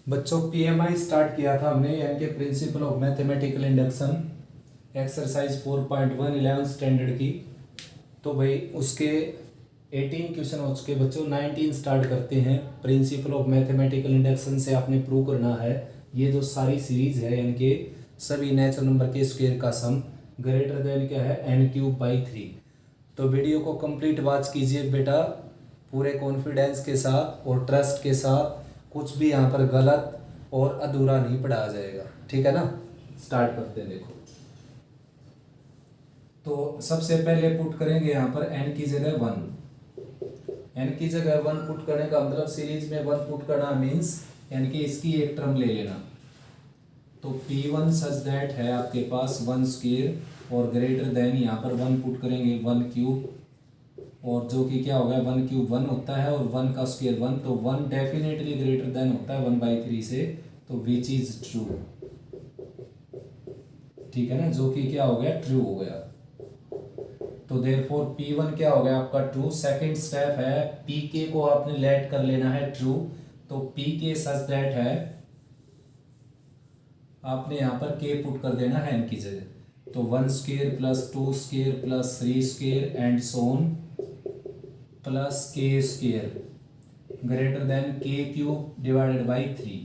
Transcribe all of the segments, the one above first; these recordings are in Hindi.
बच्चों पीएमआई स्टार्ट किया था हमने, यानी कि principle of mathematical induction, exercise 4.1 11 standard की। तो भाई उसके 18 क्वेश्चन हो चुके बच्चों, 19 स्टार्ट करते हैं। प्रिंसिपल ऑफ मैथमेटिकल इंडक्शन से आपने प्रूव करना है ये जो सारी सीरीज है, यानी कि सभी नेचुरल नंबर के स्क्वायर का सम ग्रेटर देन क्या है n³/3। तो वीडियो को कंप्लीट वॉच कीजिए बेटा, पूरे कॉन्फिडेंस के साथ और ट्रस्ट के साथ। कुछ भी यहाँ पर गलत और अधूरा नहीं पढ़ाया जाएगा, ठीक है ना। स्टार्ट करते हैं। देखो तो सबसे पहले पुट करेंगे यहाँ पर n की जगह 1। n की जगह 1 पुट करने का मतलब सीरीज में 1 पुट करना मीन्स यानी कि इसकी एक टर्म ले लेना। तो P1 सच दैट है आपके पास 1 स्क्वायर और ग्रेटर देन यहाँ पर 1 पुट करेंगे 1³ और जो कि क्या हो गया 1³ 1 होता है और 1 का स्क्वायर 1, तो 1 डेफिनेटली ग्रेटर देन होता है 1/3 से, तो विच इज ट्रू। ठीक है ना, जो कि क्या हो गया ट्रू हो गया। तो देयरफॉर P1 क्या हो गया आपका ट्रू। सेकंड स्टेप है Pk को आपने लेट कर लेना है ट्रू। तो Pk सच दैट है आपने यहाँ पर k पुट कर देना है n की जगह। तो 1 square plus 2 square plus 3 square and so on plus k square greater than k³/3।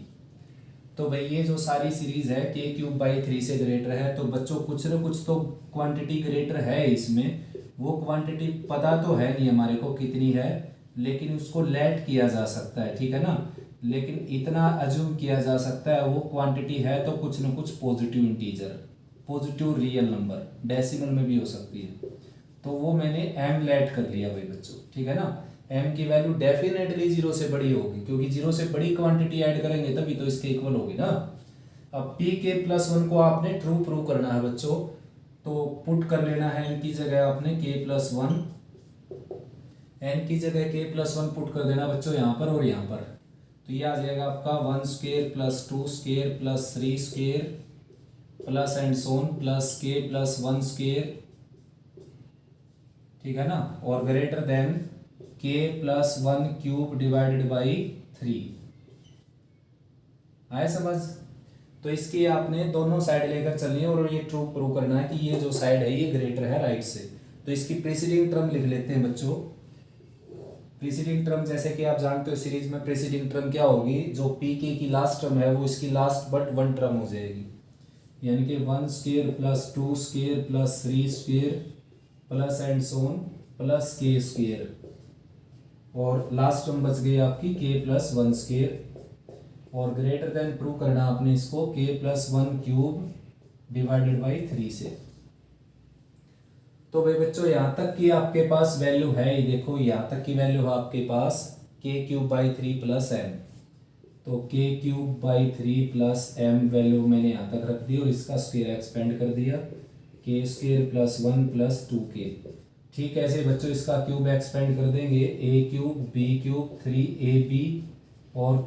तो भाई ये जो सारी सीरीज है k³/3 से ग्रेटर है, तो बच्चों कुछ ना कुछ तो क्वांटिटी ग्रेटर है इसमें। वो क्वांटिटी पता तो है नहीं हमारे को कितनी है, लेकिन उसको लेट किया जा सकता है, ठीक है ना। लेकिन इतना अज्यूम किया जा सकता है वो क्वांटिटी है तो कुछ ना कुछ positive integer, positive real number, decimal में भी हो सकती है। तो वो मैंने m लेट कर लिया भाई बच्चों, ठीक है ना। m की वैल्यू डेफिनेटली 0 से बड़ी होगी, क्योंकि 0 से बड़ी क्वांटिटी ऐड करेंगे तभी तो इसके इक्वल होगी ना। अब Pk+1 को आपने ट्रू प्रूव करना है बच्चों, तो पुट कर लेना है n की जगह आपने k+1, n की जगह k+1 पुट कर देना बच्चों यहाँ पर और यहाँ पर। तो ये आ जाएगा आपका 1 square plus 2 square plus 3 square plus and so on plus k+1 square, ठीक है ना, और ग्रेटर देन k+1³/3। आया समझ। तो इसकी आपने दोनों साइड लेकर चलनी है और ये ट्रू प्रूव करना है कि ये जो साइड है ये ग्रेटर है राइट से। तो इसकी प्रीसीडिंग टर्म लिख लेते हैं बच्चों। प्रीसीडिंग टर्म जैसे कि आप जानते हो सीरीज में प्रीसीडिंग टर्म क्या होगी, जो पीके की लास्ट टर्म है वो इसकी लास्ट बट 1 टर्म हो जाएगी, यानी कि 1 square plus 2 square plus 3 square plus and so on plus k square, और लास्ट टर्म बच गई आपकी k+1 स्क्वायर, और ग्रेटर देन प्रूव करना आपने इसको k+1³/3 से। तो भाई बच्चों यहाँ तक की आपके पास वैल्यू है, ये देखो यहाँ तक की वैल्यू है आपके पास k³/3 + m। तो k³/3 + m वैल्यू मैंने यहाँ तक रख दी और इसका स्क्वायर एक्सपेंड कर दिया k² + 1 + 2k। ठीक है, ऐसे बच्चों इसका क्यूब एक्सपेंड कर देंगे a³ b³ 3ab और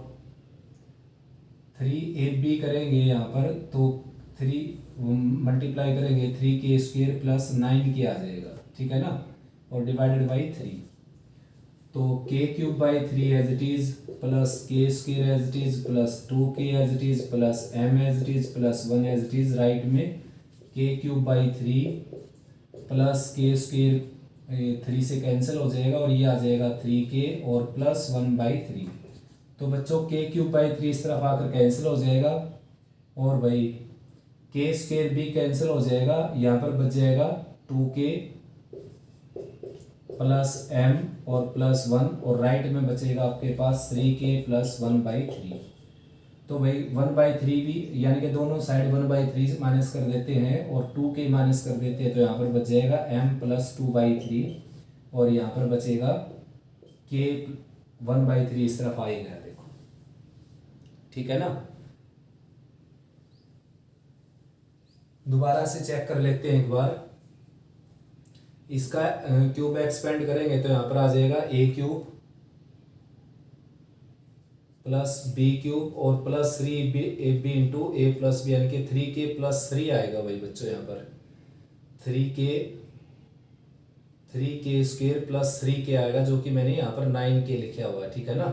3ab करेंगे यहाँ पर, तो 3 मल्टीप्लाई करेंगे 3k² + 9k आ जाएगा, ठीक है ना, और /3। तो k³/3 as it is plus k² as it is plus 2k as it is plus m as it is plus 1 as it is. Right में k³/3 प्लस k² 3 से कैंसिल हो जाएगा और ये आ जाएगा 3k और प्लस 1/3। तो बच्चों k³/3 इस तरफ आकर कैंसिल हो जाएगा और भाई k² भी कैंसिल हो जाएगा, यहाँ पर बच जाएगा 2k प्लस m और प्लस 1, और राइट में बचेगा आपके पास 3k प्लस 1/3। तो भाई 1/3 भी, यानी कि दोनों साइड 1/3 माइनस कर देते हैं और 2k माइनस कर देते हैं, तो यहाँ पर बच जाएगा m + 2/3 और यहाँ पर बचेगा k 1/3 इस तरफ आएगा, देखो, ठीक है ना। दोबारा से चेक कर लेते हैं एक बार। इसका क्यूब एक्सपेंड करेंगे तो यहाँ पर आ जाएगा a³ प्लस b³ और plus 3ab into a + b, यानी कि 3k + 3 आएगा भाई बच्चों यहाँ पर 3k² प्लस 3k आएगा, जो कि मैंने यहाँ पर 9k लिखा हुआ है, ठीक है ना।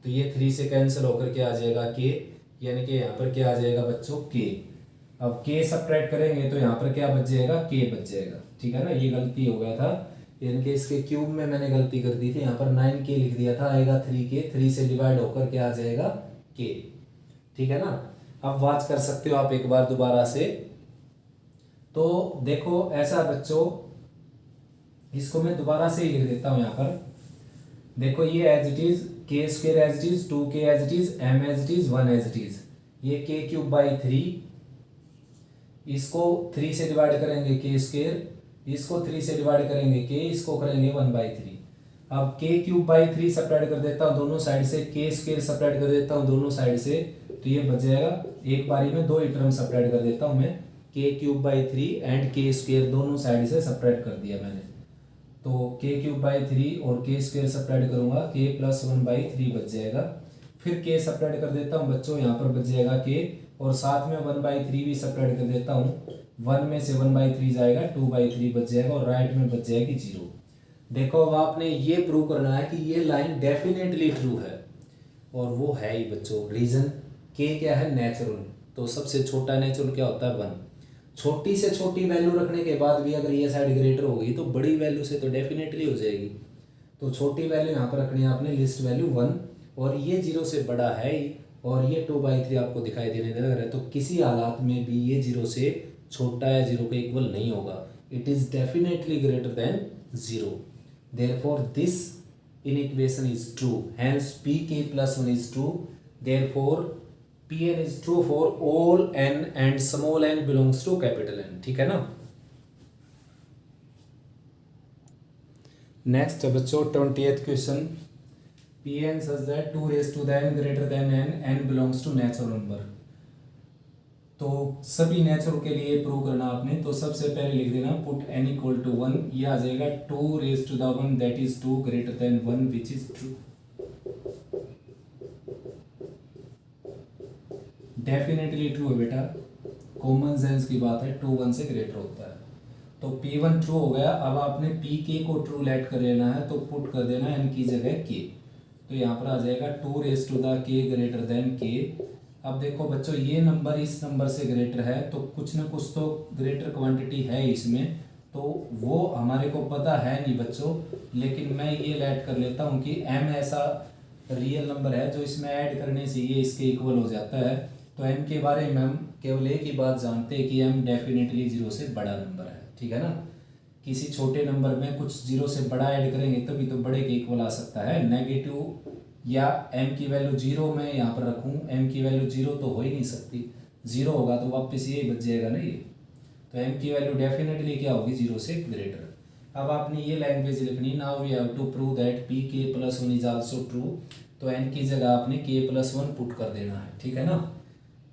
तो ये 3 से कैंसिल होकर के आ जाएगा k, यानी कि यहाँ पर क्या आ जाएगा बच्चों के। अब के सब्ट्रैक्ट करेंगे तो यहाँ पर क्या बच जाएगा, के बच जाएगा। ठीक है ना, ये गलती हो गया था, यानी कि इसके क्यूब में मैंने गलती कर दी थी, यहाँ पर 9k लिख दिया था, आएगा 3k, 3 से डिवाइड होकर क्या आ जाएगा k। ठीक है ना, अब वॉच कर सकते हो आप एक बार दोबारा से। तो देखो ऐसा बच्चों, इसको मैं दोबारा से ही लिख देता हूँ यहाँ पर। देखो ये as it is k square as it is, 2k as it is, m as it is, 1 as it is, ये k क्यूब बाई 3, इसको 3 से डिवाइड करेंगे k स्क्वायर, इसको 3 से डिवाइड करेंगे k, इसको करेंगे 1/3। अब k क्यूब बाई 3 सब्ट्रैक्ट कर देता हूँ दोनों साइड से, k स्क्वायर सब्ट्रैक्ट कर देता हूँ दोनों साइड से, तो ये बच जाएगा, एक बारी में 2 ही टर्म सब्ट्रैक्ट कर देता हूँ मैं, k cube by 3 and k square दोनों साइड से सब्ट्रैक्ट कर दिया मैंने। तो k क्यूब बाई 3 और k स्क्वायर सब्ट्रैक्ट करूँगा, k प्लस 1/3 बच जाएगा। फिर k सब्ट्रैक्ट कर देता हूँ बच्चों, यहाँ पर बच जाएगा k, और साथ में 1/3 भी सब्ट्रैक्ट कर देता हूँ, 1 में से 1/3 जाएगा, 2/3 बच जाएगा, और राइट में बच जाएगी 0। देखो अब आपने ये प्रूव करना है कि ये लाइन डेफिनेटली ट्रू है, और वो है ही बच्चों। रीजन k क्या है, नेचुरल, तो सबसे छोटा नेचुरल क्या होता है 1। छोटी से छोटी वैल्यू रखने के बाद भी अगर ये साइड ग्रेटर होगी तो बड़ी वैल्यू से तो डेफिनेटली हो जाएगी। तो छोटी वैल्यू यहाँ पर रखनी है आपने, लिस्ट वैल्यू 1, और ये 0 से बड़ा है ही, और ये 2/3 आपको दिखाई देने लग रहा है, तो किसी हालात में भी ये 0 से छोटा या 0 के इक्वल नहीं होगा। It is definitely greater than 0, therefore this inequation is true, hence pk + 1 is true, therefore Pn is true for all n and small n belongs to capital N। ठीक है ना। नेक्स्ट बच्चों 20th question, Pn such that 2 raised to the n greater than n, n belongs to natural number। तो सभी नेचुरल के लिए प्रूव करना आपने, तो सबसे पहले लिख देना पुट n इक्वल टू 1, ये आ जाएगा 2 raised to the 1 that is 2 greater than 1 which is true। Definitely true है बेटा, कॉमन सेंस की बात है, 2 1 से ग्रेटर होता है। तो P1 ट्रू हो गया। अब आपने Pk को ट्रू लेट कर लेना है, तो पुट कर देना n की जगह k, तो यहाँ पर आ जाएगा 2 raised to the k greater than k। अब देखो बच्चों, ये नंबर इस नंबर से ग्रेटर है, तो कुछ ना कुछ तो ग्रेटर क्वांटिटी है इसमें, तो वो हमारे को पता है नहीं बच्चों, लेकिन मैं ये लेट कर लेता हूँ कि m ऐसा रियल नंबर है जो इसमें ऐड करने से ये इसके इक्वल हो जाता है। तो m के बारे में हम केवल एक ही बात जानते हैं कि m डेफिनेटली 0 से बड़ा नंबर है। ठीक है ना, किसी छोटे नंबर में कुछ 0 से बड़ा ऐड करेंगे तभी तो बड़े के इक्वल आ सकता है। नेगेटिव या m की वैल्यू 0 मैं यहाँ पर रखूँ, m की वैल्यू 0 तो हो ही नहीं सकती, 0 होगा तो वापस ये बच जाएगा ना ये, तो m की वैल्यू डेफिनेटली क्या होगी 0 से ग्रेटर। अब आपने ये लैंग्वेज लिखनी, now we have to prove that pk + 1 is also true, तो n की जगह आपने k + 1 पुट कर देना है। ठीक है ना,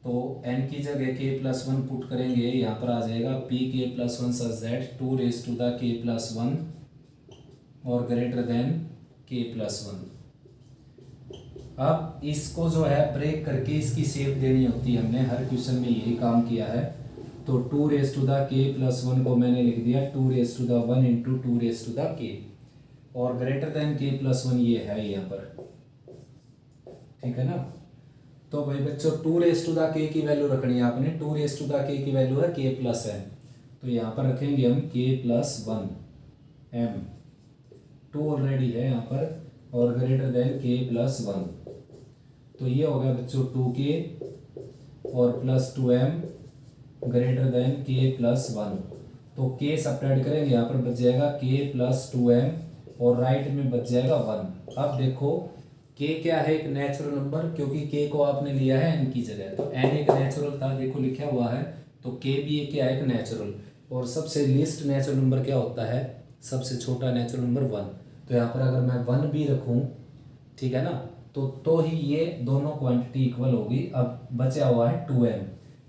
तो n की जगह k + 1 पुट करेंगे, यहाँ पर आ जाएगा pk + 1 such that 2 raised to the k + 1 और ग्रेटर देन k + 1। अब इसको जो है ब्रेक करके इसकी शेप देनी होती है, हमने हर क्वेश्चन में यही काम किया है। तो 2 raised to the k + 1 को मैंने लिख दिया 2 raised to the 1 × 2 raised to the k, और ग्रेटर देन k + 1 ये है यहाँ पर। ठीक है ना, तो भाई बच्चों 2 raised to the k की वैल्यू रखनी है आपने, 2 raised to the k की वैल्यू है k + n, तो यहाँ पर रखेंगे हम k + 1 m, 2 ऑलरेडी है यहाँ पर, और ग्रेटर देन k + 1, तो ये हो गया बच्चों 2k और plus 2m greater than k + 1। तो k सब्ट्रैक्ट करेंगे, यहाँ पर बच जाएगा k + 2m और राइट में बच जाएगा 1। अब देखो k क्या है, एक नेचुरल नंबर, क्योंकि k को आपने लिया है n की जगह, तो n एक नेचुरल था, देखो लिखा हुआ है, तो k भी एक क्या है, एक नेचुरल। और सबसे लीस्ट नेचुरल नंबर क्या होता है, सबसे छोटा नेचुरल नंबर 1। तो यहाँ पर अगर मैं 1 भी रखूँ, ठीक है ना, तो ही ये दोनों क्वांटिटी इक्वल होगी। अब बचा हुआ है 2m,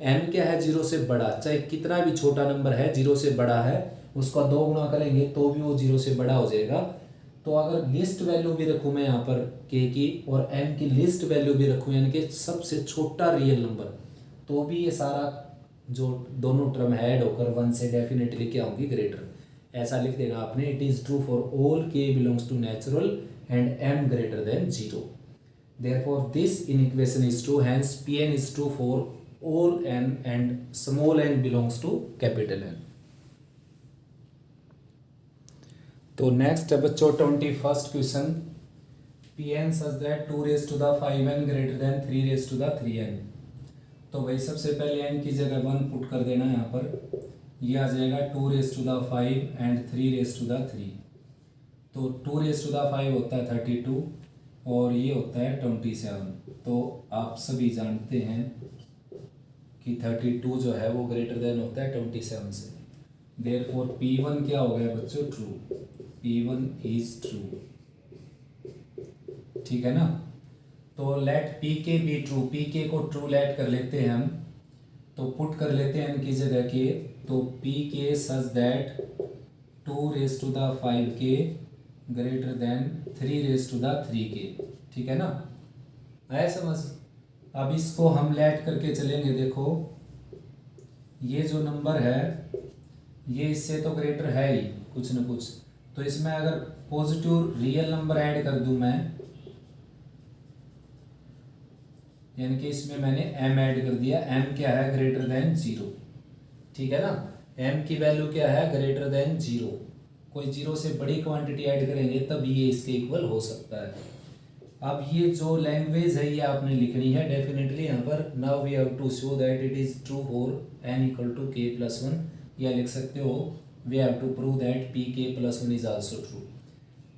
m क्या है 0 से बड़ा, चाहे कितना भी छोटा नंबर है 0 से बड़ा है, उसका 2 गुना करेंगे तो भी वो 0 से बड़ा हो जाएगा। तो अगर लिस्ट वैल्यू भी रखूँ मैं यहाँ पर k की, और m की लिस्ट वैल्यू भी रखूँ, यानी कि सबसे छोटा रियल नंबर, तो भी ये सारा जो दोनों टर्म ऐड होकर 1 से डेफिनेटली क्या होंगी, ग्रेटर। ऐसा लिख देना आपने, it is true for all k belongs to natural and m greater than 0। Therefore this inequation is true, hence Pn is true for all n and small n belongs to capital N. तो नेक्स्ट है बच्चों 21st question, Pn such that 2 raised to the 5n greater than 3 raised to the 3n. तो भाई सबसे पहले n की जगह 1 पुट कर देना यहाँ पर, ये आ जाएगा 2 raised to the 5 and 3 raised to the 3. तो 2 raised to the 5 होता है 32 और ये होता है 27. तो आप सभी जानते हैं कि 32 जो है वो ग्रेटर देन होता है 27 से. देयरफॉर P1 क्या हो गया बच्चों, ट्रू. P1 इज ट्रू, ठीक है ना. तो let Pk be true, Pk को ट्रू लेट कर लेते हैं हम, तो पुट कर लेते हैं इनकी जगह के. तो Pk such that 2 raised to the 5k greater than 3 raised to the 3k, ठीक है ना. आया समझ. अब इसको हम लेट करके चलेंगे. देखो ये जो नंबर है ये इससे तो ग्रेटर है ही कुछ न कुछ, तो इसमें अगर पॉजिटिव रियल नंबर ऐड कर दूं मैं, यानी कि इसमें मैंने m ऐड कर दिया. m क्या है, ग्रेटर देन 0, ठीक है ना. m की वैल्यू क्या है, ग्रेटर देन 0. कोई 0 से बड़ी क्वांटिटी ऐड करेंगे तब ये इसके इक्वल हो सकता है. अब ये जो लैंग्वेज है ये आपने लिखनी है डेफिनेटली यहाँ पर. Now we have to show that it is true for n equal to k plus 1, या लिख सकते हो we have to prove that pk plus 1 is also true.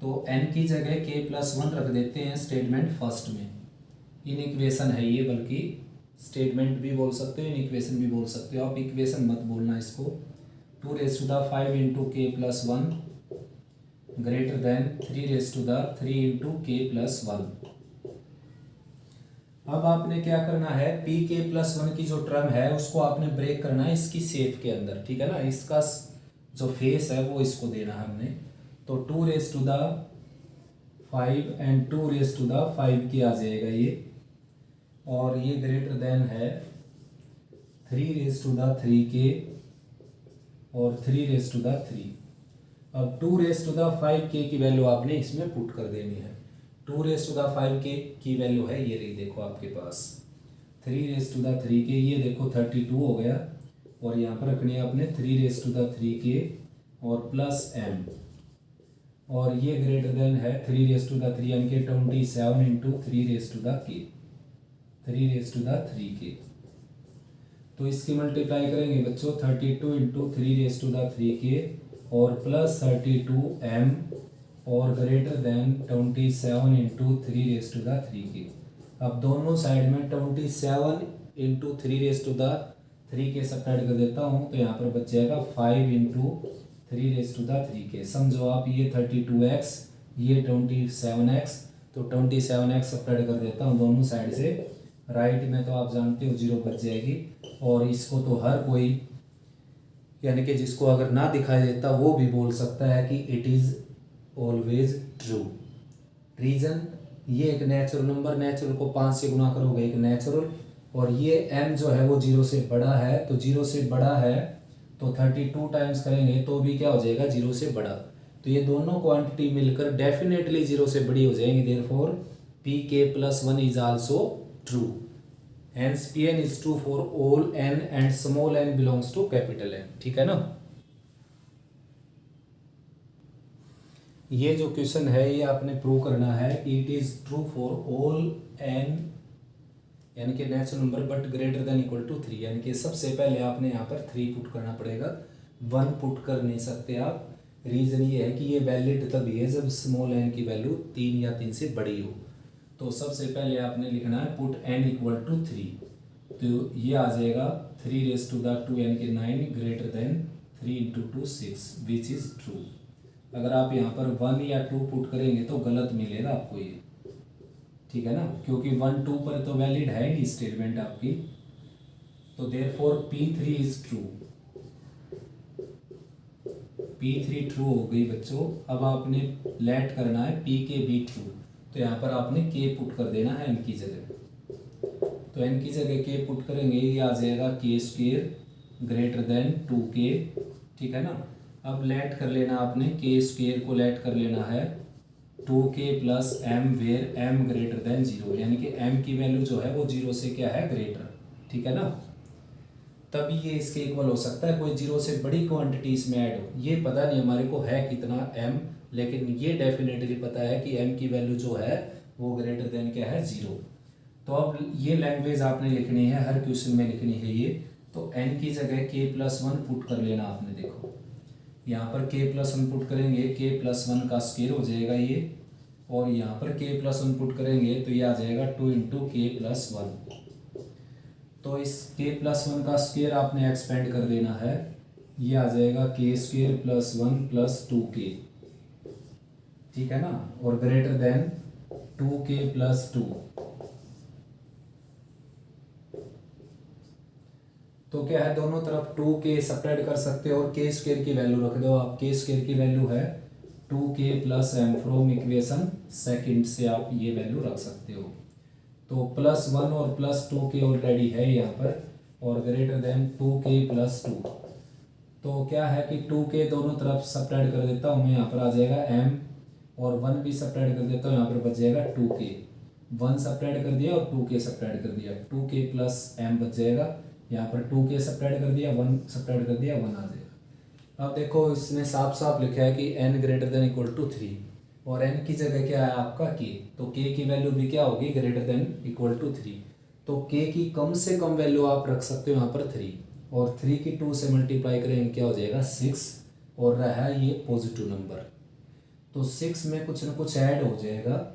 तो n की जगह k प्लस 1 रख देते हैं स्टेटमेंट फर्स्ट में. इन इक्वेशन है ये, बल्कि स्टेटमेंट भी बोल सकते हो, इन इक्वेशन भी बोल सकते हो. आप इक्वेशन मत बोलना इसको. 2 raised to the 5 into k plus 1 greater than 3 raised to the 3 into k plus 1. अब आपने क्या करना है, pk plus 1 की जो टर्म है उसको आपने ब्रेक करना है इसकी शेप के अंदर, ठीक है ना. इसका जो फेस है वो इसको देना है हमने. तो 2 raised to the 5 and 2 raised to the 5 की आ जाएगा ये, और ये ग्रेटर देन है 3 raised to the 3k और 3 raised to the 3. अब 2 raised to the 5k की वैल्यू आपने इसमें पुट कर देनी है. 2 raised to the 5k की वैल्यू है ये रही, देखो आपके पास. 3 raised to the 3k ये देखो 32 हो गया, और यहाँ पर रखनी है आपने 3 raised to the 3k और प्लस m, और ये ग्रेटर देन है 3 raised to the 3 यानी कि 27 into 3 raised to the k, 3 raised to the 3k. तो इसकी मल्टीप्लाई करेंगे बच्चों 32 into 3 raised to the 3k और प्लस 32m और greater than 27 into 3 raised to the 3k. अब दोनों साइड में 27 into 3 raised to the 3k subtract कर देता हूँ, तो यहाँ पर बच जाएगा 5 into 3 raised to the 3k. समझो आप ये 32x ये 27x, तो 27x सब्ट्रैक्ट कर देता हूँ दोनों साइड से. राइट में तो आप जानते हो 0 बच जाएगी, और इसको तो हर कोई, यानी कि जिसको अगर ना दिखाई देता वो भी बोल सकता है कि it is always true. Reason, ये एक नेचुरल नंबर, नेचुरल को 5 से गुना करोगे एक नेचुरल, और ये m जो है वो 0 से बड़ा है, तो 0 से बड़ा है तो 32 टाइम्स करेंगे तो भी क्या हो जाएगा, 0 से बड़ा. तो ये दोनों क्वांटिटी मिलकर डेफिनेटली 0 से बड़ी हो जाएंगी. Therefore pk plus 1 is also true. Hence Pn is true for all n and small n belongs to capital N, ठीक है ना. ये जो क्वेश्चन है ये आपने प्रूव करना है कि it is true for all n यानी कि natural number but greater than equal to 3. यानी कि सबसे पहले आपने यहाँ पर 3 पुट करना पड़ेगा, 1 पुट कर नहीं सकते आप. रीज़न ये है कि ये वैलिड तभी है जब स्मॉल n की वैल्यू 3 या 3 से बड़ी हो. तो सबसे पहले आपने लिखना है पुट n इक्वल टू 3, तो ये आ जाएगा 3 raised to the 2 यानी कि 9 greater than 3 into 2 6 which is true. अगर आप यहाँ पर 1 या 2 पुट करेंगे तो गलत मिलेगा आपको ये, ठीक है ना, क्योंकि 1 2 पर तो वैलिड है नहीं स्टेटमेंट आपकी. तो therefore P3 is true. P3 true हो गई बच्चों. अब आपने लेट करना है PK भी ट्रू, तो यहाँ पर आपने k पुट कर देना है n की जगह. तो n की जगह k पुट करेंगे, ये आ जाएगा k² ग्रेटर देन 2k, ठीक है ना. अब लेट कर लेना आपने k² को लेट कर लेना है 2k plus m where m greater than 0, यानी कि m की वैल्यू जो है वो 0 से क्या है ग्रेटर, ठीक है ना, तभी ये इसके इक्वल हो सकता है। कोई 0 से बड़ी क्वांटिटी इसमें ऐड हो, ये पता नहीं हमारे को है कितना m, लेकिन ये डेफिनेटली पता है कि m की वैल्यू जो है वो ग्रेटर देन क्या है 0। तो अब ये लैंग्वेज आपने लिखनी है, हर क्वेश्चन में लिखनी है ये। तो n की जगह k+1 पुट कर लेना आपने, देखो यहाँ पर k+1 पुट करेंगे, k+1 का स्क्वायर हो जाएगा ये, और यहाँ पर k+1 पुट करेंगे तो ये आ जाएगा 2 × k+1। तो इस k+1 का स्क्वायर आपने एक्सपेंड कर देना है, ये आ जाएगा k² + 1 + 2k, ठीक है ना, और ग्रेटर देन 2k+2। तो क्या है, दोनों तरफ 2k सब्ट्रैक्ट कर सकते हो और k² की वैल्यू रख दो आप। k² की वैल्यू है 2k + m, from equation second से आप ये वैल्यू रख सकते हो। तो +1 और +2k ऑलरेडी है यहाँ पर, और ग्रेटर देन 2k + 2। तो क्या है कि 2k दोनों तरफ सब्ट्रैक्ट कर देता हूँ मैं, यहाँ पर आ जाएगा m, और 1 भी सब्ट्रैक्ट कर देता हूँ, यहाँ पर बच जाएगा 2k। 1 सब्ट्रैक्ट कर दिया और 2k सब्ट्रैक्ट कर दिया, 2k + m बच जाएगा। यहाँ पर 2k सब्ट्रैक्ट कर दिया, 1 सब्ट्रैक्ट कर दिया, 1 आ जाएगा। अब देखो इसने साफ साफ लिखा है कि n > 3, और n की जगह क्या है आपका k, तो k की वैल्यू भी क्या होगी ग्रेटर देन = 3। तो k की कम से कम वैल्यू आप रख सकते हो यहाँ पर 3, और 3 की 2 से मल्टीप्लाई करेंगे क्या हो जाएगा 6, और रहा ये पॉजिटिव नंबर। तो 6 में कुछ ना कुछ ऐड हो जाएगा,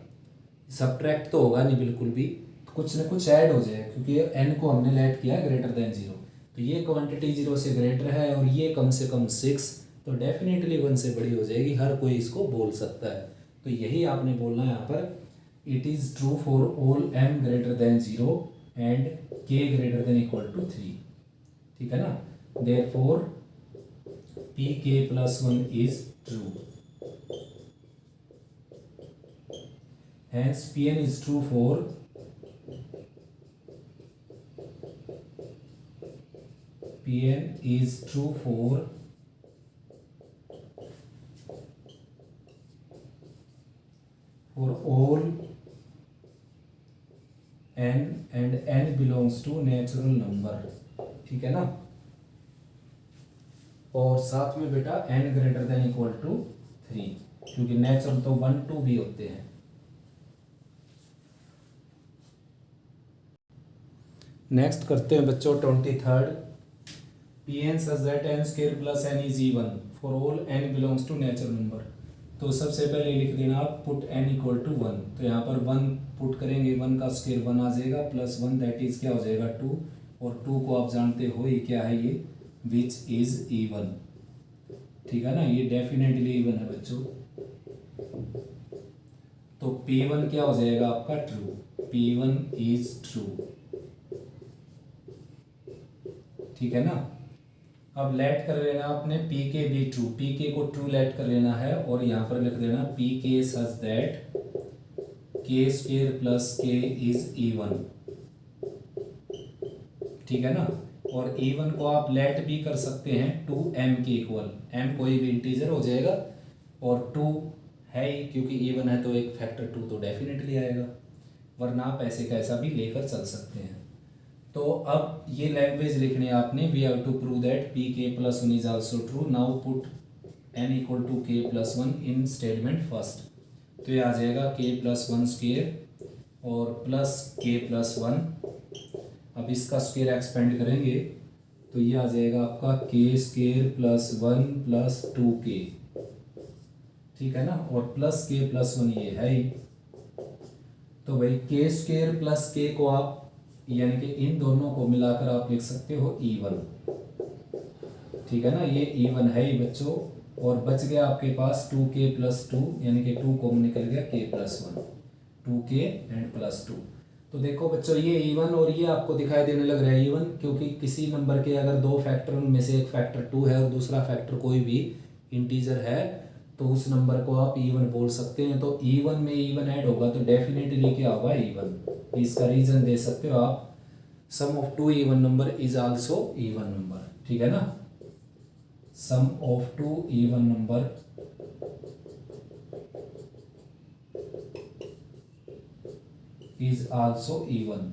सब्ट्रैक्ट तो होगा नहीं बिल्कुल भी, कुछ ना कुछ ऐड हो जाएगा, क्योंकि n को हमने लेट किया ग्रेटर देन 0। तो ये क्वांटिटी 0 से ग्रेटर है और ये कम से कम 6, तो डेफिनेटली 1 से बड़ी हो जाएगी, हर कोई इसको बोल सकता है। तो यही आपने बोलना है यहाँ पर, it is true for all m greater than 0 and k greater than = 3, ठीक है ना। Therefore pk+1 is true, hence Pn is true for all n and n belongs to natural number, ठीक है ना। और साथ में बेटा n ग्रेटर देन = 3, क्योंकि नेचुरल तो 1, 2 भी होते हैं। नेक्स्ट करते हैं बच्चों 23rd, Pn such that n² + n is even for all n belongs to natural number। तो सबसे पहले लिख देना आप पुट n = 1, तो यहाँ पर 1 पुट करेंगे, 1 का स्क्वायर 1 आ जाएगा, +1 दैट इज क्या हो जाएगा 2, और 2 को आप जानते हो ये क्या है, ये विच इज इवन, ठीक है ना, ये डेफिनेटली इवन है बच्चों। तो P1 क्या हो जाएगा आपका ट्रू, P1 इज ट्रू, ठीक है ना। अब लेट कर लेना आपने pk भी ट्रू, pk को ट्रू लेट कर लेना है, और यहाँ पर लिख देना pk such that k² + k is even, ठीक है ना। और इवन को आप लेट भी कर सकते हैं 2m के इक्वल, m कोई भी इंटीजर हो जाएगा, और 2 है ही, क्योंकि इवन है तो एक फैक्टर 2 तो डेफिनेटली आएगा, वरना आप ऐसे कैसा भी लेकर चल सकते हैं। तो अब ये लैंग्वेज लिखनी है आपने, we have to prove that pk+1 is also true. Now put n = k+1 in statement first, तो ये आ जाएगा k+1² और +k+1। अब इसका स्क्वायर एक्सपेंड करेंगे तो ये आ जाएगा आपका k² + 1 + 2k, ठीक है ना, और +k+1 ये है ही। तो भाई k² + k को आप यानी कि इन दोनों को मिलाकर आप लिख सकते हो इवन, ठीक है ना, ये इवन है ही बच्चों। और बच गया आपके पास 2k + 2, यानी कि 2 कॉमन निकल गया, k+1, 2k एंड +2। तो देखो बच्चों ये इवन और ये आपको दिखाई देने लग रहा है इवन, क्योंकि किसी नंबर के अगर 2 फैक्टर में से एक फैक्टर 2 है और दूसरा फैक्टर कोई भी इंटीजर है, तो उस नंबर को आप इवन बोल सकते हैं। तो इवन में इवन ऐड होगा तो डेफिनेटली क्या होगा इवन। इसका रीजन दे सकते हो आप, sum of 2 even number is also even number, ठीक है ना। Sum of 2 even number is also even.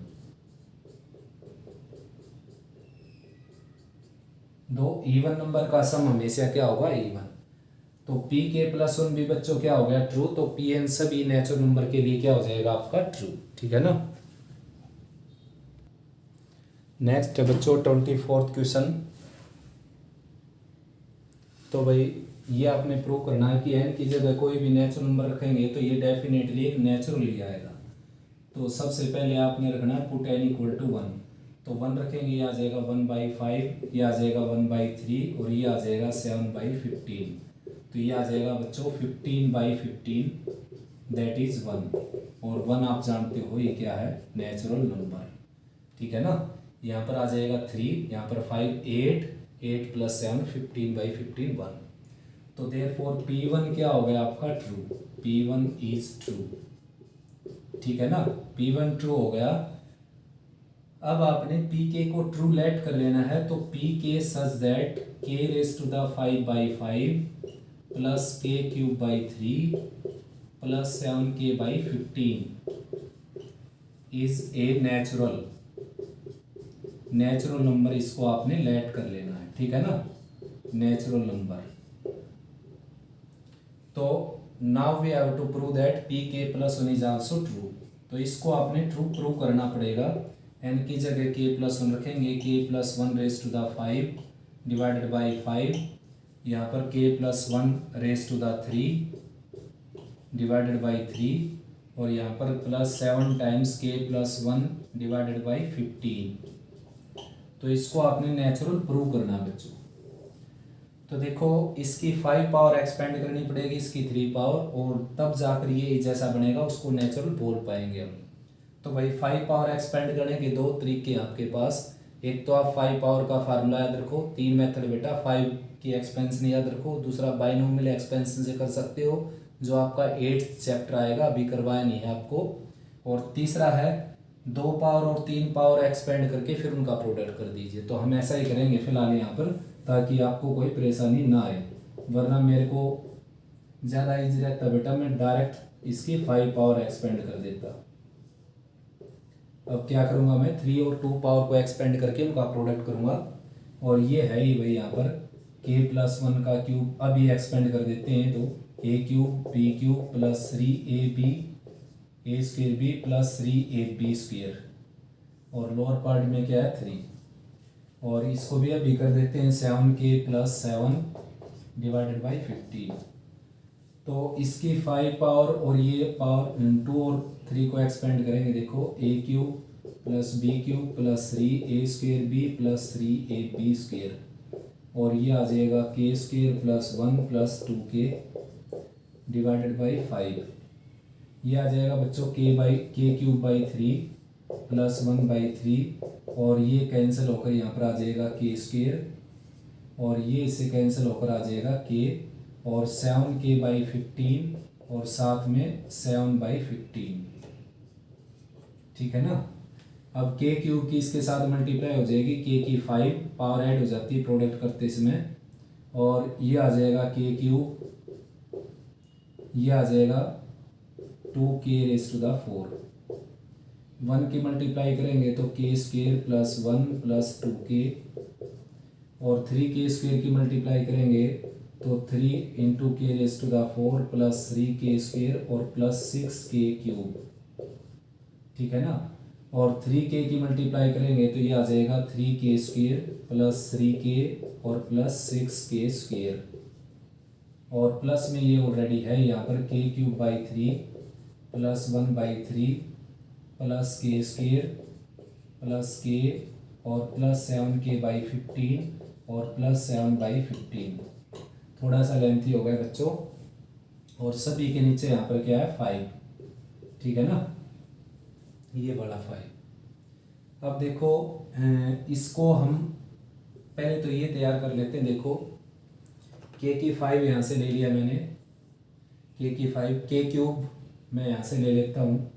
दो इवन नंबर का सम हमेशा क्या होगा, इवन। तो पी के प्लस वन भी बच्चों क्या हो गया, ट्रू। तो पी एन सभी नेचुरल नंबर के लिए क्या हो जाएगा आपका, ट्रू। ठीक है ना। नेक्स्ट है बच्चों 24th क्वेश्चन। तो भाई ये आपने प्रूव करना है कि एन की जगह कोई भी नेचुरल नंबर रखेंगे तो ये डेफिनेटली एक नेचुरल ही आएगा। तो सबसे पहले आपने रखना है पुट एन इक्वल टू 1। तो 1 रखेंगे, ये आ जाएगा 1/5, ये आ जाएगा 1/3 और ये आ जाएगा 7/15। तो ये आ जाएगा बच्चों 15/15, दैट इज 1। और 1 आप जानते हो ये क्या है, नेचुरल नंबर। ठीक है ना। यहाँ पर आ जाएगा 3, यहाँ पर 5, 8 + 7 15/15 1। तो देयरफॉर P1 क्या हो गया आपका, ट्रू। P1 is true. ठीक है ना, P1 ट्रू हो गया। अब आपने Pk को ट्रू लेट कर लेना है। तो Pk such that k⁵ plus k³ plus 7k/15 is a natural number. इसको आपने लेट कर लेना है। ठीक है ना, नेचुरल नंबर। तो now we have to prove that Pk + 1 is also true. तो इसको आपने ट्रू प्रूव करना पड़ेगा। n की जगह k + 1 रखेंगे, k + 1⁵ डिवाइडेड बाई 5। यहाँ पर k + 1⁵ डिवाइडेड बाई 3 और यहाँ पर +7 टाइम्स k + 1 डिवाइडेड बाई 15। तो इसको आपने नेचुरल प्रूव करना है बच्चों। तो देखो इसकी 5 पावर एक्सपेंड करनी पड़ेगी, इसकी 3 पावर, और तब जाकर ये जैसा बनेगा उसको नेचुरल बोल पाएंगे हम। तो भाई 5 पावर एक्सपेंड करने के दो तरीके हैं आपके पास। एक तो आप 5 पावर का फार्मूला याद रखो, 3 मेथड बेटा, 5 की एक्सपेंशन याद रखो। दूसरा बाइनोमियल एक्सपेंशन से कर सकते हो, जो आपका 8th चैप्टर आएगा, अभी करवाया नहीं है आपको। और तीसरा है 2 पावर और 3 पावर एक्सपेंड करके फिर उनका प्रोडक्ट कर दीजिए। तो हम ऐसा ही करेंगे फिलहाल यहाँ पर, ताकि आपको कोई परेशानी ना आए, वरना मेरे को ज़्यादा इजी रहता बेटा, मैं डायरेक्ट इसकी 5 पावर एक्सपेंड कर देता। अब क्या करूँगा मैं, 3 और 2 पावर को एक्सपेंड करके उनका प्रोडक्ट करूँगा। और ये है ही भाई यहाँ पर k + 1 का क्यूब। अब ये एक्सपेंड कर देते हैं, तो a³ b³ + 3ab a² + 3ab²। और लोअर पार्ट में क्या है 3। और इसको भी अभी कर देते हैं 7k + 7 डिवाइडेड बाई 15। तो इसकी 5 पावर और ये पावर 2 और 3 को एक्सपेंड करेंगे। देखो a³ + b³ + 3a² + 3ab²। और ये आ जाएगा k² + 1 + 2k डिवाइडेड बाई 5। ये आ जाएगा बच्चों k³ 3 + 1/3। और ये कैंसिल होकर यहाँ पर आ जाएगा k²। और ये इससे कैंसिल होकर आ जाएगा k, और 7k/15 और साथ में 7/15। ठीक है ना। अब k³ की इसके साथ मल्टीप्लाई हो जाएगी, k की 5 पावर ऐड हो जाती है प्रोडक्ट करते समय। और ये आ जाएगा k³, ये आ जाएगा 2k⁴। 1 की मल्टीप्लाई करेंगे तो k² + 1 + 2k। और 3k² की मल्टीप्लाई करेंगे तो 3 × k⁴ + 3k² और +6k³। ठीक है ना। और 3k की मल्टीप्लाई करेंगे तो ये आ जाएगा 3k² + 3k और +6k²। और प्लस में ये ऑलरेडी है यहाँ पर k³ 3 + 1/3 + k² + k और +7k/15 और +7/15। थोड़ा सा लेंथी हो गया बच्चों। और सभी के नीचे यहाँ पर क्या है 5। ठीक है ना, ये वाला 5। अब देखो इसको हम पहले तो ये तैयार कर लेते हैं। देखो k की 5 यहाँ से ले लिया मैंने, k की 5, k³ मैं यहाँ से ले लेता हूँ,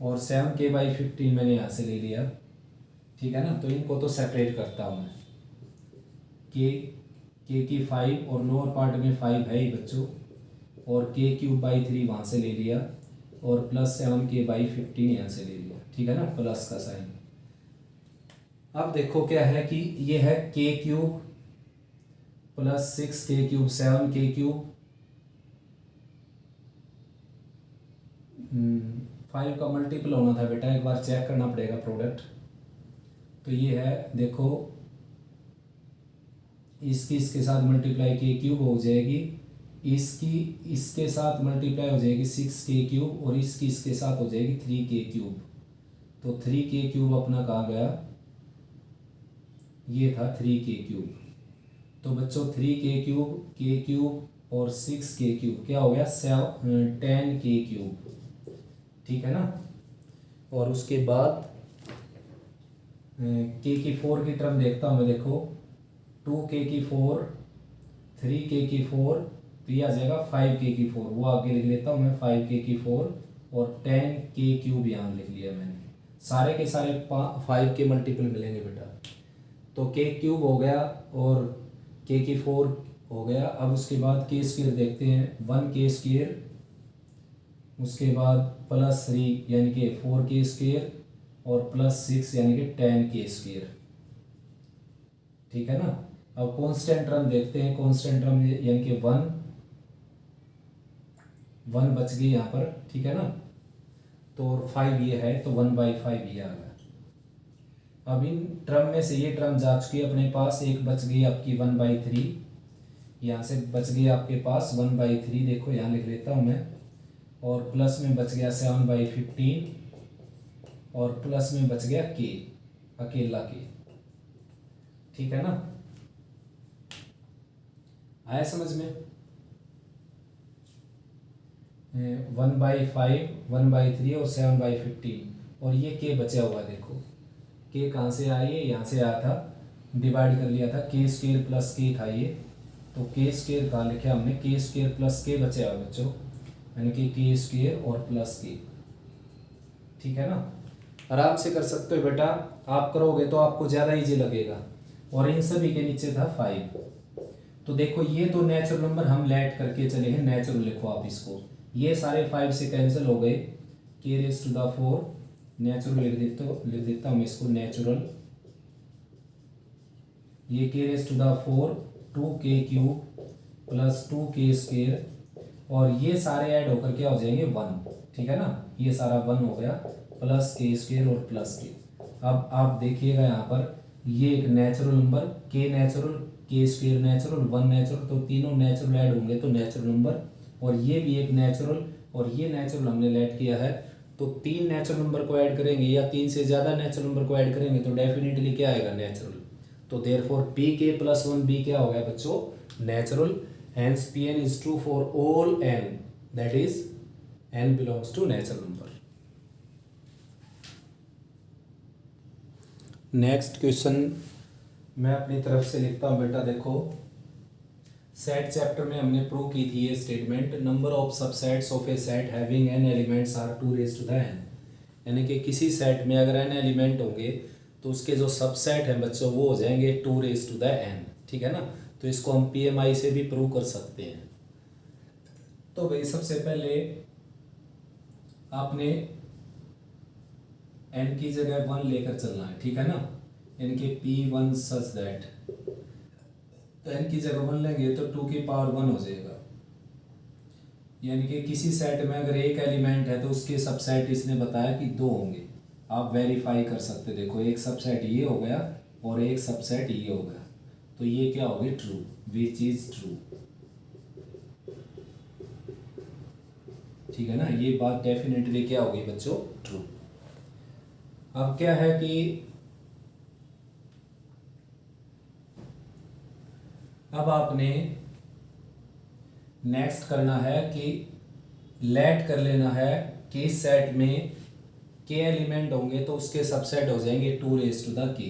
और 7k/15 मैंने यहाँ से ले लिया। ठीक है ना। तो इनको तो सेपरेट करता हूँ मैं। k की 5 और लोअर पार्ट में 5 है ही बच्चों, और k³ 3 वहाँ से ले लिया। और प्लस 7k/15 यहाँ से ले लिया, ठीक है ना, प्लस का साइन। अब देखो क्या है कि ये है k³ प्लस 6k³ 7k³, 5 का मल्टीपल होना था बेटा, एक बार चेक करना पड़ेगा प्रोडक्ट। तो ये है देखो, इसकी इसके साथ मल्टीप्लाई k³ हो जाएगी, इसकी इसके साथ मल्टीप्लाई हो जाएगी 6k³ और इसकी इसके साथ हो जाएगी 3k³। तो 3k³ अपना कहाँ गया, ये था 3k³। तो बच्चों 3k³ k³ और 6k³ क्या हो गया 10k³, ठीक है ना। और उसके बाद k⁴ की टर्म देखता हूँ मैं, देखो 2k⁴, 3k⁴, तो ये आ जाएगा 5k⁴, वो आगे लिख लेता हूँ मैं 5k⁴, और 10k³ यहाँ लिख लिया मैंने। सारे के सारे 5 के मल्टीपल मिलेंगे बेटा। तो k³ हो गया और k⁴ हो गया। अब उसके बाद k² देखते हैं, 1k², उसके बाद प्लस 3 यानी कि 4k² और प्लस 6 यानी कि 10k², ठीक है ना। अब कांस्टेंट टर्म देखते हैं, कांस्टेंट टर्म यानी कि 1 बच गई यहाँ पर, ठीक है ना। तो 5 ये है, तो 1/5 ये आ गया। अब इन टर्म में से ये टर्म जा चुकी है अपने पास, एक बच गई आपकी 1/3, यहाँ से बच गई आपके पास 1/3, देखो यहाँ लिख लेता हूँ मैं, और प्लस में बच गया 7/15, और प्लस में बच गया k, अकेला k, ठीक है ना। आया समझ में। 1/5, 1/3 और 7/15, और ये k बचा हुआ है, देखो k कहाँ से आया, ये यहाँ से आया था, डिवाइड कर लिया था, k² प्लस k था ये, तो k² कहाँ लिखा हमने, k² प्लस k बचा हुआ बच्चों, यानी कि k² और प्लस k, ठीक है ना। आराम से कर सकते हो बेटा, आप करोगे तो आपको ज़्यादा इजी लगेगा। और इन सभी के नीचे था 5। तो देखो ये तो नेचुरल नंबर हम लेट करके चले हैं, नेचुरल लिखो आप इसको, ये सारे 5 से कैंसिल हो गए, k⁴ नेचुरल लिख देता हूँ इसको, नेचुरल, ये k⁴ 2k³ प्लस 2k², और ये सारे ऐड होकर क्या हो जाएंगे 1, ठीक है ना, ये सारा 1 हो गया, प्लस k² और प्लस k। अब आप देखिएगा यहाँ पर, ये एक natural number, k natural, k² natural, 1 natural, तो तीनों नेचुरल ऐड होंगे तो नेचुरल नंबर, और ये भी एक नेचुरल, और ये नेचुरल हमने ऐड किया है, तो 3 नेचुरल नंबर को ऐड करेंगे या 3 से ज़्यादा नेचुरल नंबर को ऐड करेंगे तो डेफिनेटली क्या आएगा, नेचुरल। तो देयरफॉर pk + 1b क्या हो गया बच्चों, natural. Hence Pn is true for all n, that is n belongs to natural number. Next question मैं अपनी तरफ से लिखता हूँ बेटा, देखो सेट चैप्टर में हमने प्रूव की थी ये statement, number of subsets of a set having n elements are 2n, यानी कि किसी सेट में अगर n एलिमेंट होंगे तो उसके जो सबसेट हैं बच्चों वो हो जाएंगे 2n, ठीक है ना। तो इसको हम PMI से भी प्रूव कर सकते हैं। तो भाई सबसे पहले आपने n की जगह 1 लेकर चलना है, ठीक है ना, यानी कि P1 सच दैट, तो n की जगह 1 लेंगे तो 2 की पावर 1 हो जाएगा, यानी कि किसी सेट में अगर एक एलिमेंट है तो उसके सबसेट इसने बताया कि 2 होंगे, आप वेरीफाई कर सकते, देखो एक सबसेट ये हो गया और एक सबसेट ये हो गया, तो ये क्या होगी, ट्रू, विच इज ट्रू, ठीक है ना, ये बात डेफिनेटली क्या होगी बच्चों, ट्रू। अब क्या है कि अब आपने नेक्स्ट करना है कि लेट कर लेना है कि सेट में k एलिमेंट होंगे तो उसके सबसेट हो जाएंगे 2k,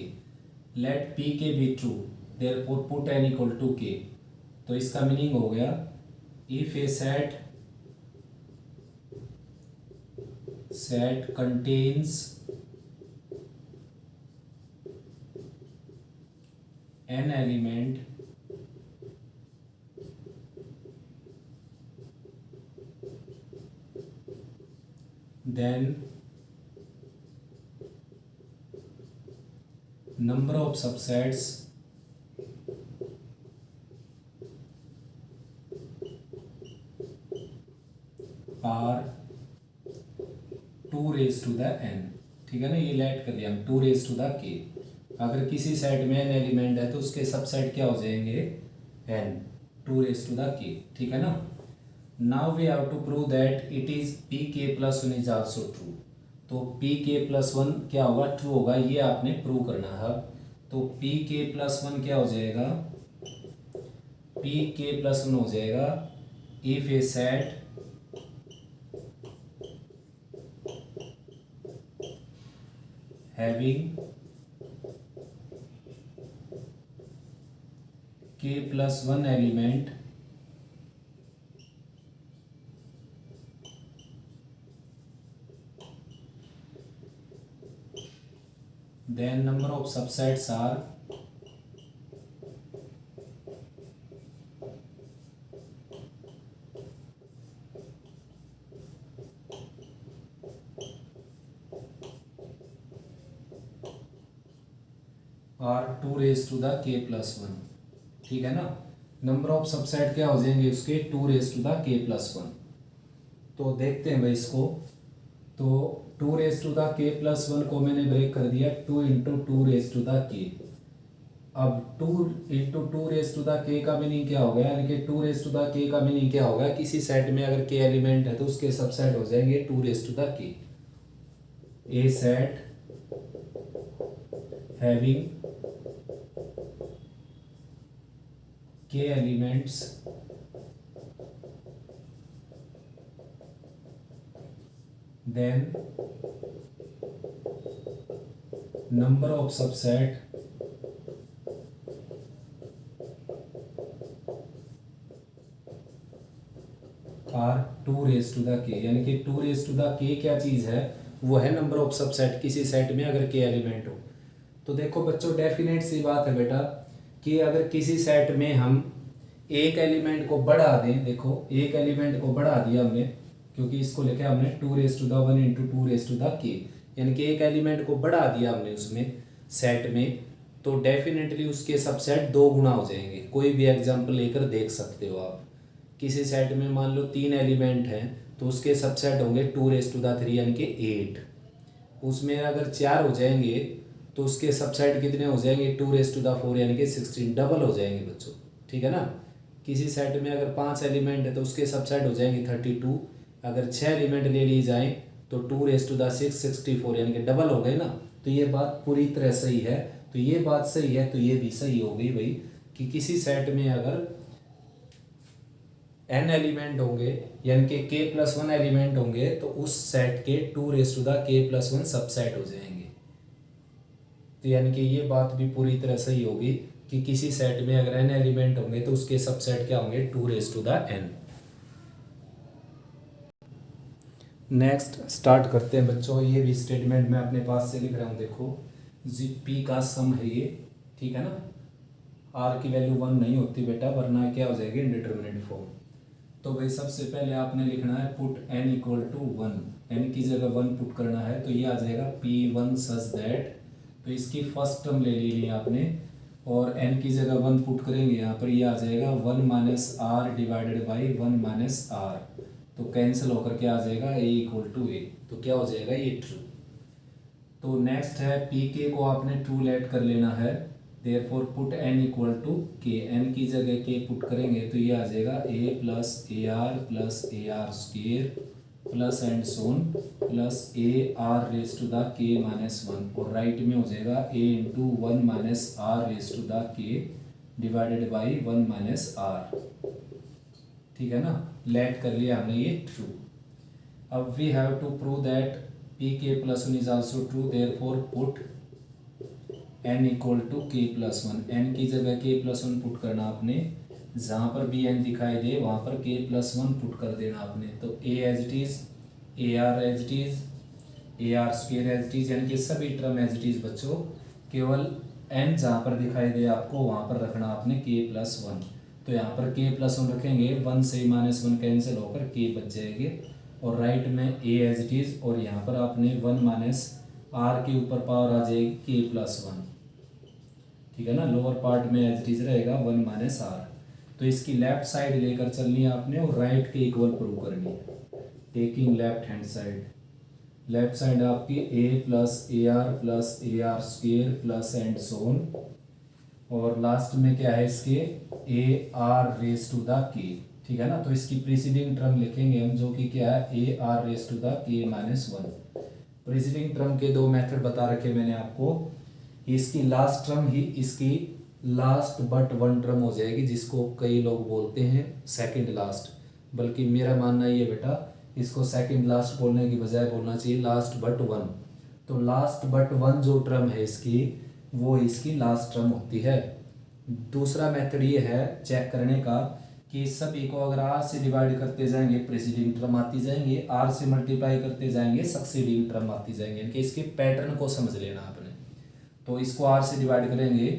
let pk be true, therefore put n = k। तो इसका मीनिंग हो गया, if a set contains n element then number of subsets are 2 raised to the n। ठीक है ना, ये लेट कर दिया हम 2 raised to the k। अगर किसी सेट में n एलिमेंट है तो उसके सबसेट क्या हो जाएंगे n, 2 raised to the k। ठीक है ना। Now we have to prove that it is pk plus 1 is also true. तो pk प्लस 1 क्या होगा, ट्रू होगा, ये आपने प्रूव करना है। तो pk प्लस 1 क्या हो जाएगा, pk प्लस 1 हो जाएगा if a set having k plus 1 element then number of subsets are are 2 raise to the k plus 1। ठीक है ना, नंबर ऑफ सबसेट क्या हो जाएंगे उसके 2 raise to the k plus 1। तो देखते हैं भाई इसको। तो 2 raise to the k plus 1 को मैंने ब्रेक कर दिया 2 into 2 raise to the k। अब 2 into 2 raise to the k का मीनिंग क्या हो गया, यानी कि 2 रेज टू द k का मीनिंग क्या होगा, किसी सेट में अगर k एलिमेंट है तो उसके सबसेट हो जाएंगे 2 raise to the k। A set having k elements then number of subset are 2 raised to the k। यानी कि 2 raised to the k क्या चीज़ है, वो है नंबर ऑफ सबसेट किसी सेट में अगर k एलिमेंट हो। तो देखो बच्चों, डेफिनेट सी बात है बेटा कि अगर किसी सेट में हम एक एलिमेंट को बढ़ा दें, देखो एक एलिमेंट को बढ़ा दिया हमने, क्योंकि इसको लिखा हमने 2 raise to the 1 into 2 raise to the k, यानी कि एक एलिमेंट को बढ़ा दिया हमने उसमें सेट में, तो डेफिनेटली उसके सबसेट 2 गुना हो जाएंगे। कोई भी एग्जांपल लेकर देख सकते हो आप। किसी सेट में मान लो 3 एलिमेंट हैं तो उसके सबसेट होंगे 2 रेज टू द 3 यानी कि 8। उसमें अगर 4 हो जाएंगे तो उसके सबसेट कितने हो जाएंगे 2 रेज टू द 4 यानी कि 16, डबल हो जाएंगे बच्चों। ठीक है ना। किसी सेट में अगर 5 एलिमेंट है तो उसके सबसेट हो जाएंगे 32। अगर 6 एलिमेंट ले ली जाए तो 2 रेज टू द 6 64 यानी कि डबल हो गए ना। तो ये बात पूरी तरह सही है। तो ये बात सही है तो ये भी सही हो गई भाई कि किसी सेट में अगर n एलिमेंट होंगे यानी कि k प्लस 1 एलिमेंट होंगे तो उस सेट के 2 raise to the k plus 1 subset हो जाएंगे। तो यानी कि ये बात भी पूरी तरह सही होगी कि किसी सेट में अगर n एलिमेंट होंगे तो उसके सबसेट क्या होंगे 2 raise to the n। Next start करते हैं बच्चों। ये भी स्टेटमेंट मैं अपने पास से लिख रहा हूँ। देखो p का सम है ये, ठीक है ना। r की वैल्यू 1 नहीं होती बेटा, वरना क्या हो जाएगी इंडिटरमिनेट फॉर्म। तो भाई सबसे पहले आपने लिखना है put n equal to 1, n की जगह 1 पुट करना है तो ये आ जाएगा p1 सच दैट। तो इसकी फर्स्ट टर्म ले ली आपने और n की जगह 1 पुट करेंगे यहाँ पर, ये आ जाएगा 1 minus r divided by 1 minus r. तो कैंसिल होकर क्या आ जाएगा a इक्वल टू a। तो क्या हो जाएगा ये ट्रू। तो नेक्स्ट है pk को आपने ट्रू लेट कर लेना है। Therefore put n equal to k, n की जगह k पुट करेंगे तो ये आ जाएगा a plus a r square plus and so on plus a r raise to the k minus 1, और राइट में हो जाएगा a into 1 minus r raise to the k divided by 1 minus r. ठीक है ना, लेट कर लिया हमने ये ट्रू। अब we have to prove that pk plus 1 is also true. Therefore put n equal to k plus 1, n की जगह k प्लस 1 पुट करना आपने, जहाँ पर भी n दिखाई दे वहाँ पर k प्लस 1 पुट कर देना आपने। तो a as it is, a r as it is, a r square as it is, यानी कि सभी टर्म एज इट इज़ बच्चों। केवल n जहाँ पर दिखाई दे आपको वहाँ पर रखना आपने k प्लस 1। तो यहाँ पर k प्लस 1 रखेंगे, 1 से माइनस 1 कैंसिल होकर k बच जाएंगे और राइट में ए एज इट इज़, और यहाँ पर आपने 1 माइनस आर के ऊपर पावर आ जाएगी के प्लस 1, ठीक है ना। लोअर पार्ट में एज इट इज़ रहेगा 1 माइनस आर। तो इसकी लेफ्ट साइड लेकर चलनी है आपने और राइट के इक्वल प्रूव करनी है। Taking left hand side, left side आपकी a plus a r square plus and so on, और लास्ट में क्या है इसके a r raise to the k, ठीक है ना। तो इसकी प्रीसीडिंग टर्म लिखेंगे हम, जो कि क्या है a r raise to the k minus 1। Preceding term के दो मेथड बता रखे मैंने आपको। इसकी लास्ट टर्म ही इसकी लास्ट बट वन टर्म हो जाएगी, जिसको कई लोग बोलते हैं सेकंड लास्ट, बल्कि मेरा मानना ये बेटा इसको सेकंड लास्ट बोलने की बजाय बोलना चाहिए लास्ट बट वन। तो लास्ट बट वन जो टर्म है इसकी, वो इसकी लास्ट टर्म होती है। दूसरा मेथड ये है चेक करने का कि सभी को अगर आर से डिवाइड करते जाएंगे प्रीसीडिंग टर्म आती जाएंगे, आर से मल्टीप्लाई करते जाएंगे सक्सीडिंग टर्म आती जाएंगे। इनके इसके पैटर्न को समझ लेना आपने। तो इसको आर से डिवाइड करेंगे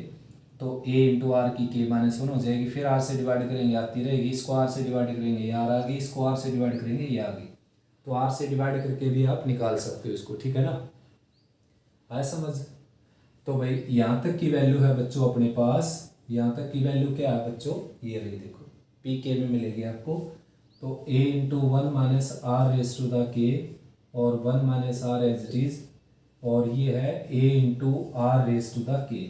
तो ए इंटू आर की के माइनस 1 हो जाएगी, फिर आर से डिवाइड करेंगे आती रहेगी, इसको आर से डिवाइड करेंगे ये आर आ गई, इसको आर से डिवाइड करेंगे ये आ गई। तो आर से डिवाइड करके भी आप निकाल सकते हो इसको, ठीक है ना। आया समझ। तो भाई यहाँ तक की वैल्यू है बच्चों अपने पास, यहाँ तक की वैल्यू क्या है बच्चों, ये रही देखो पी के में मिलेगी आपको। तो a into 1 minus r raise to the k और 1 minus r as it is, और ये है a into r raise to the k.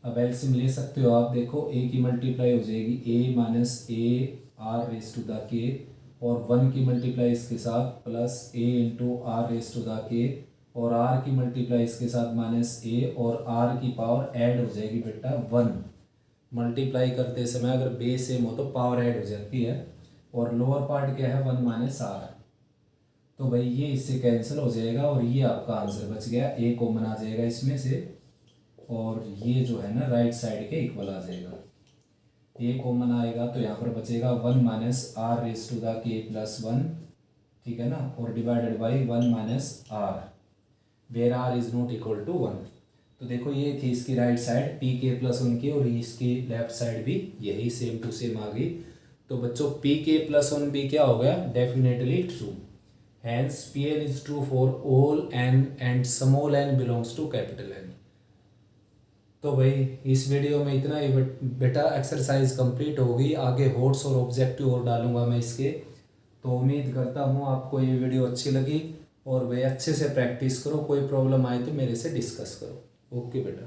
अब एलसीएम ले सकते हो आप, देखो ए की मल्टीप्लाई हो जाएगी a minus a r raise to the k, और 1 की मल्टीप्लाई इसके साथ plus a into r raise to the k, और आर की मल्टीप्लाई इसके साथ माइनस ए, और आर की पावर ऐड हो जाएगी बेटा 1। मल्टीप्लाई करते समय अगर बेस सेम हो तो पावर ऐड हो जाती है, और लोअर पार्ट क्या है 1 माइनस आर। तो भाई ये इससे कैंसिल हो जाएगा और ये आपका आंसर बच गया, ए कॉमन आ जाएगा इसमें से, और ये जो है ना राइट साइड के इक्वल आ जाएगा। ए कॉमन आएगा तो यहाँ पर बचेगा 1 minus r raise to the k plus 1, ठीक है ना, और divided by 1 minus r where r is not equal to 1। तो देखो ये थी इसकी right side P k plus 1 की, और इसकी लेफ्ट साइड भी यही सेम टू सेम आ गई। तो बच्चों पी के प्लस 1 भी क्या हो गया, definitely true. Hence P n is true for all n and small n belongs to capital N. तो भाई इस वीडियो में इतना ही बेटा, एक्सरसाइज कंप्लीट होगी। आगे होट्स और ऑब्जेक्टिव और डालूंगा मैं इसके। तो उम्मीद करता हूँ आपको ये वीडियो अच्छी लगी, और भाई अच्छे से प्रैक्टिस करो। कोई प्रॉब्लम आए तो मेरे से डिस्कस करो। ओके बेटा।